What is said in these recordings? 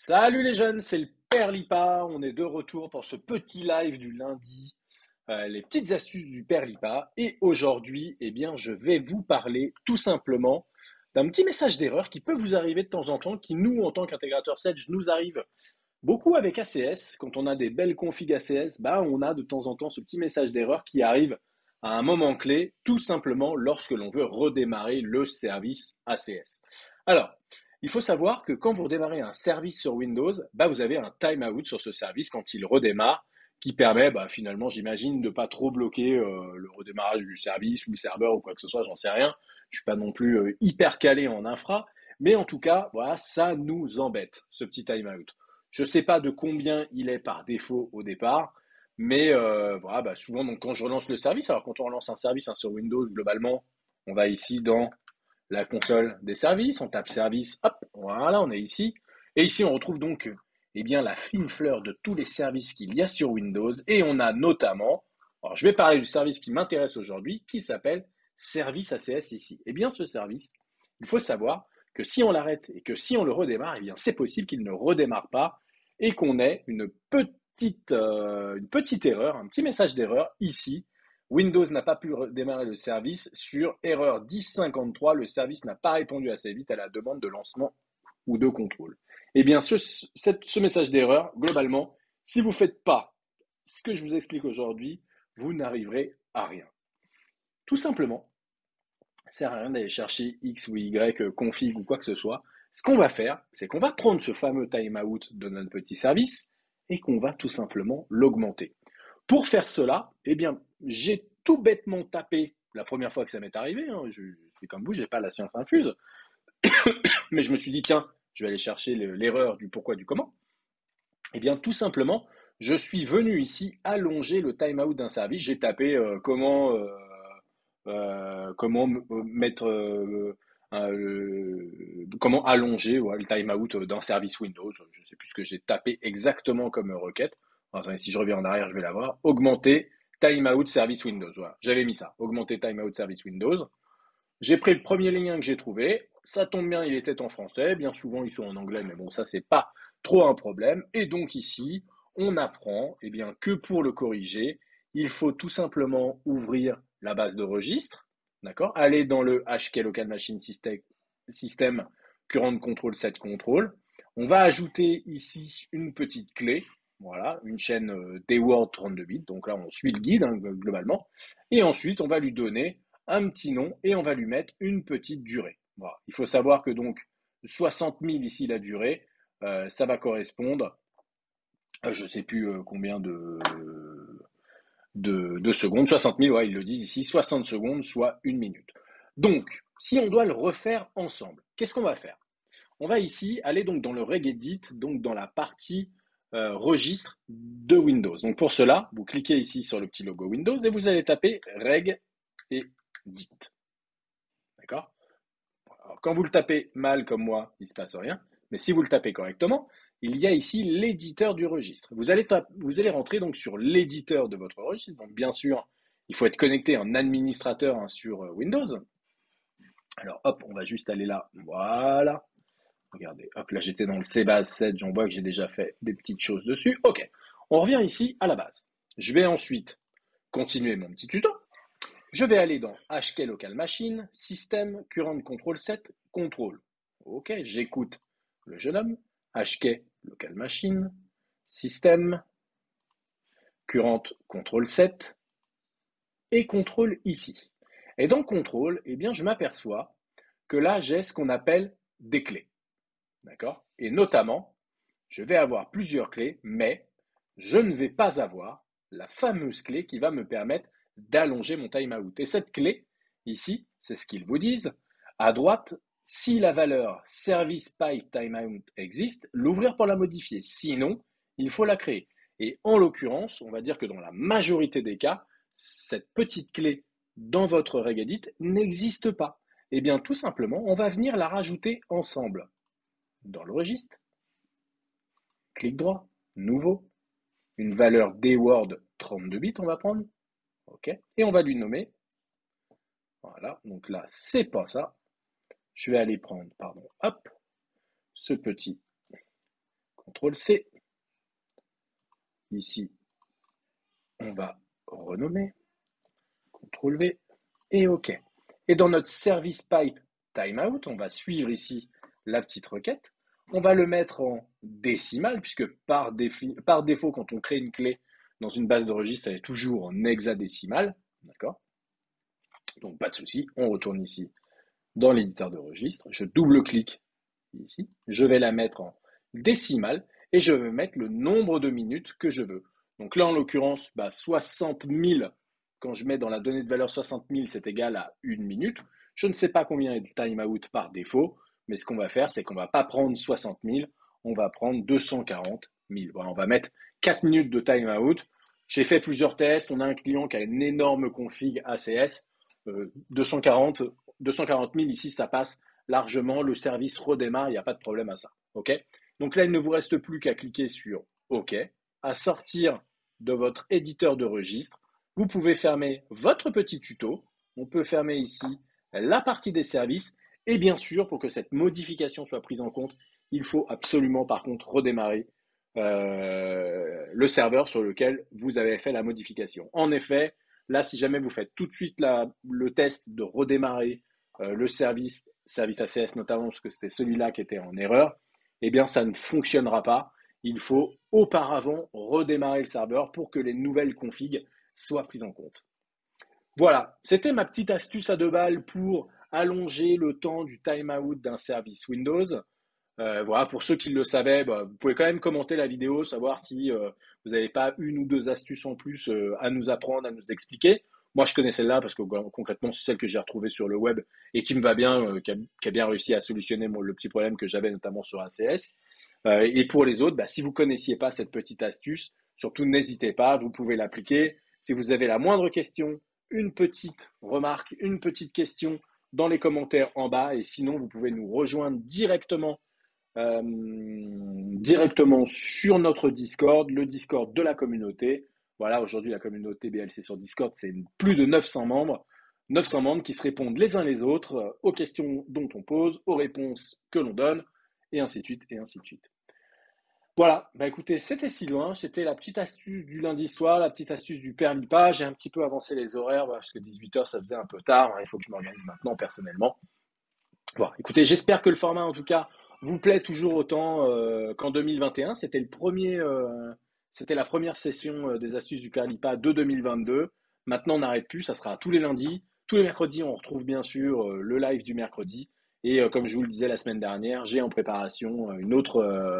Salut les jeunes, c'est le Père Lipa. On est de retour pour ce petit live du lundi, les petites astuces du Père Lipa. Et aujourd'hui, je vais vous parler tout simplement d'un petit message d'erreur qui peut vous arriver de temps en temps, qui nous, en tant qu'intégrateur Sedge, nous arrive beaucoup avec ACS. Quand on a des belles configs ACS, on a de temps en temps ce petit message d'erreur qui arrive à un moment clé, tout simplement lorsque l'on veut redémarrer le service ACS. Alors, il faut savoir que quand vous redémarrez un service sur Windows, vous avez un timeout sur ce service quand il redémarre, qui permet finalement, j'imagine, de pas trop bloquer le redémarrage du service ou le serveur ou quoi que ce soit, j'en sais rien. Je suis pas non plus hyper calé en infra, mais en tout cas, voilà, ça nous embête, ce petit timeout. Je sais pas de combien il est par défaut au départ, mais souvent, donc, quand je relance le service, alors quand on relance un service sur Windows, globalement, on va ici dans la console des services, on tape service, hop, voilà, on est ici. Et ici, on retrouve donc la fine fleur de tous les services qu'il y a sur Windows. Et on a notamment, alors je vais parler du service qui m'intéresse aujourd'hui, qui s'appelle Service ACS ici. Et bien ce service, il faut savoir que si on l'arrête et que si on le redémarre, c'est possible qu'il ne redémarre pas et qu'on ait une petite erreur, un petit message d'erreur ici. Windows n'a pas pu démarrer le service sur erreur 1053. Le service n'a pas répondu assez vite à la demande de lancement ou de contrôle. Eh bien, ce message d'erreur, globalement, si vous ne faites pas ce que je vous explique aujourd'hui, vous n'arriverez à rien. Tout simplement, ça sert à rien d'aller chercher X ou Y config ou quoi que ce soit. Ce qu'on va faire, c'est qu'on va prendre ce fameux timeout de notre petit service et qu'on va tout simplement l'augmenter. Pour faire cela, j'ai tout bêtement tapé la première fois que ça m'est arrivé. Je suis comme vous, j'ai pas la science infuse, mais je me suis dit tiens, je vais aller chercher l'erreur du pourquoi du comment. Tout simplement, je suis venu ici allonger le timeout d'un service. J'ai tapé comment allonger le timeout d'un service Windows. Je ne sais plus ce que j'ai tapé exactement comme requête. Attendez, si je reviens en arrière, je vais l'avoir. Augmenter timeout service Windows. Voilà, j'avais mis ça. Augmenter timeout service Windows. J'ai pris le premier lien que j'ai trouvé. Ça tombe bien, il était en français. Bien souvent, ils sont en anglais, mais bon, ça, c'est pas trop un problème. Et donc ici, on apprend que pour le corriger, il faut tout simplement ouvrir la base de registre, d'accord? Aller dans le HK Local Machine System Current Control Set Control. On va ajouter ici une petite clé, voilà, une chaîne DWORD 32 bits. Donc là, on suit le guide globalement. Et ensuite, on va lui donner un petit nom et on va lui mettre une petite durée. Voilà. Il faut savoir que donc 60 000 ici la durée, ça va correspondre je ne sais plus combien de secondes, 60 000, ouais, ils le disent ici, 60 secondes, soit une minute. Donc, si on doit le refaire ensemble, qu'est-ce qu'on va faire? On va ici aller donc dans le regedit, donc dans la partie registre de Windows. Donc pour cela, vous cliquez ici sur le petit logo Windows et vous allez taper reg et dit. D'accord? Alors, quand vous le tapez mal comme moi, il ne se passe rien. Mais si vous le tapez correctement, il y a ici l'éditeur du registre. Vous allez rentrer donc sur l'éditeur de votre registre. Donc bien sûr, il faut être connecté en administrateur sur Windows. Alors hop, on va juste aller là. Voilà. Regardez, hop, là j'étais dans le CBase 7, j'en vois que j'ai déjà fait des petites choses dessus. Ok, on revient ici à la base. Je vais ensuite continuer mon petit tuto. Je vais aller dans HK Local Machine, System, Current Control Set, Control. Ok, j'écoute le jeune homme. HK Local Machine, System, Current Control Set et Control ici. Et dans Control, je m'aperçois que là, j'ai ce qu'on appelle des clés. D'accord? Et notamment, je vais avoir plusieurs clés, mais je ne vais pas avoir la fameuse clé qui va me permettre d'allonger mon timeout. Et cette clé, ici, c'est ce qu'ils vous disent. À droite, si la valeur service pipe timeout existe, l'ouvrir pour la modifier. Sinon, il faut la créer. Et en l'occurrence, on va dire que dans la majorité des cas, cette petite clé dans votre regedit n'existe pas. Eh bien, tout simplement, on va venir la rajouter ensemble. Dans le registre, clic droit, nouveau, une valeur DWORD 32 bits, on va prendre. OK. Et on va lui nommer. Voilà. Donc là, c'est pas ça. Je vais aller prendre, pardon, hop, ce petit CTRL-C. Ici, on va renommer, CTRL-V et OK. Et dans notre service pipe timeout, on va suivre ici la petite requête. On va le mettre en décimal, puisque par défaut, quand on crée une clé dans une base de registre, elle est toujours en hexadécimal. D'accord? Donc pas de souci, on retourne ici dans l'éditeur de registre. Je double-clique ici. Je vais la mettre en décimal et je vais mettre le nombre de minutes que je veux. Donc là, en l'occurrence, 60 000, quand je mets dans la donnée de valeur 60 000, c'est égal à 1 minute. Je ne sais pas combien est le timeout par défaut, mais ce qu'on va faire, c'est qu'on ne va pas prendre 60 000, on va prendre 240 000. Voilà, on va mettre 4 minutes de timeout. J'ai fait plusieurs tests. On a un client qui a une énorme config ACS. 240 000 ici, ça passe largement. Le service redémarre, il n'y a pas de problème à ça. OK? Donc là, il ne vous reste plus qu'à cliquer sur OK, à sortir de votre éditeur de registre. Vous pouvez fermer votre petit tuto. On peut fermer ici la partie des services. Et bien sûr, pour que cette modification soit prise en compte, il faut absolument par contre redémarrer le serveur sur lequel vous avez fait la modification. En effet, là, si jamais vous faites tout de suite le test de redémarrer le service ACS notamment, parce que c'était celui-là qui était en erreur, eh bien, ça ne fonctionnera pas. Il faut auparavant redémarrer le serveur pour que les nouvelles configs soient prises en compte. Voilà, c'était ma petite astuce à 2 balles pour allonger le temps du timeout d'un service Windows. Voilà, pour ceux qui le savaient, vous pouvez quand même commenter la vidéo, savoir si vous n'avez pas une ou deux astuces en plus à nous apprendre, à nous expliquer. Moi, je connais celle-là parce que concrètement, c'est celle que j'ai retrouvée sur le web et qui me va bien, qui a bien réussi à solutionner le petit problème que j'avais notamment sur ACS. Et pour les autres, si vous connaissiez pas cette petite astuce, surtout n'hésitez pas, vous pouvez l'appliquer. Si vous avez la moindre question, une petite remarque, une petite question dans les commentaires en bas. Et sinon, vous pouvez nous rejoindre directement sur notre Discord, le Discord de la communauté. Voilà, aujourd'hui, la communauté BLC sur Discord, c'est plus de 900 membres. 900 membres qui se répondent les uns les autres aux questions dont on pose, aux réponses que l'on donne, et ainsi de suite, et ainsi de suite. Voilà, écoutez, c'était Sylvain, c'était la petite astuce du lundi soir, la petite astuce du Père Lipa. J'ai un petit peu avancé les horaires, parce que 18h, ça faisait un peu tard, il faut que je m'organise maintenant personnellement. Voilà, écoutez, j'espère que le format, en tout cas, vous plaît toujours autant qu'en 2021. C'était la première session des astuces du Père Lipa de 2022. Maintenant, on n'arrête plus, ça sera tous les lundis. Tous les mercredis, on retrouve bien sûr le live du mercredi. Et comme je vous le disais la semaine dernière, j'ai en préparation une autre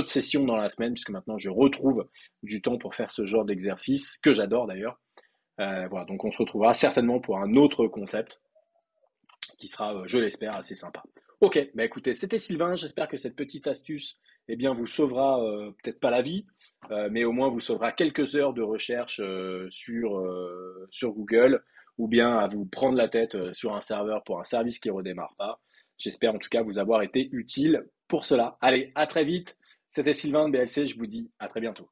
session dans la semaine, puisque maintenant je retrouve du temps pour faire ce genre d'exercice, que j'adore d'ailleurs. Voilà, donc on se retrouvera certainement pour un autre concept qui sera, je l'espère, assez sympa. Ok, écoutez, c'était Sylvain, j'espère que cette petite astuce vous sauvera peut-être pas la vie, mais au moins vous sauvera quelques heures de recherche sur Google, ou bien à vous prendre la tête sur un serveur pour un service qui ne redémarre pas. J'espère en tout cas vous avoir été utile pour cela. Allez, à très vite, c'était Sylvain de BLC, je vous dis à très bientôt.